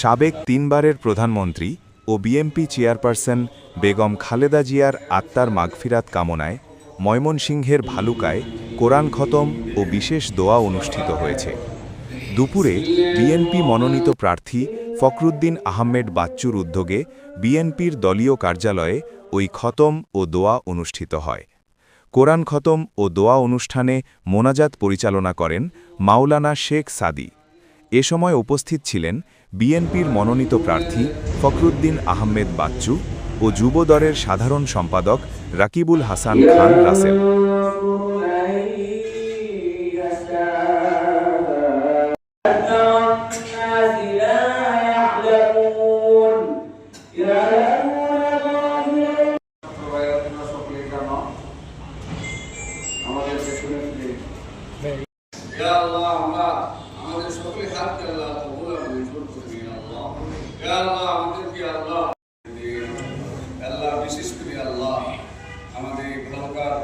সাবেক তিনবারের প্রধানমন্ত্রী ও বিএনপি চেয়ারপারসন বেগম খালেদা জিয়ার আত্মার মাগফিরাত কামনায় ময়মনসিংহের ভালুকায় কোরআন খতম ও বিশেষ দোয়া অনুষ্ঠিত হয়েছে। দুপুরে বিএনপি মনোনীত প্রার্থী ফখরুদ্দিন আহমেদ বাচ্চুর উদ্যোগে বিএনপির দলীয় কার্যালয়ে ওই খতম ও দোয়া অনুষ্ঠিত হয়। কোরআন খতম ও দোয়া অনুষ্ঠানে মোনাজাত পরিচালনা করেন মাওলানা শেখ সাদি। এ সময় উপস্থিত ছিলেন বিএনপির মনোনীত প্রার্থী ফখরুদ্দিন আহমেদ বাচ্চু ও যুবদলের সাধারণ সম্পাদক রাকিবুল হাসান খান রাসেল। আমাদের সকলে হাতকে আল্লাহ কবুল আর মঞ্জুর করে দিন আল্লাহ। ইয়া আল্লাহ আমাদেরকে আল্লাহ বিশেষ করে আল্লাহ আমাদের ভালোকার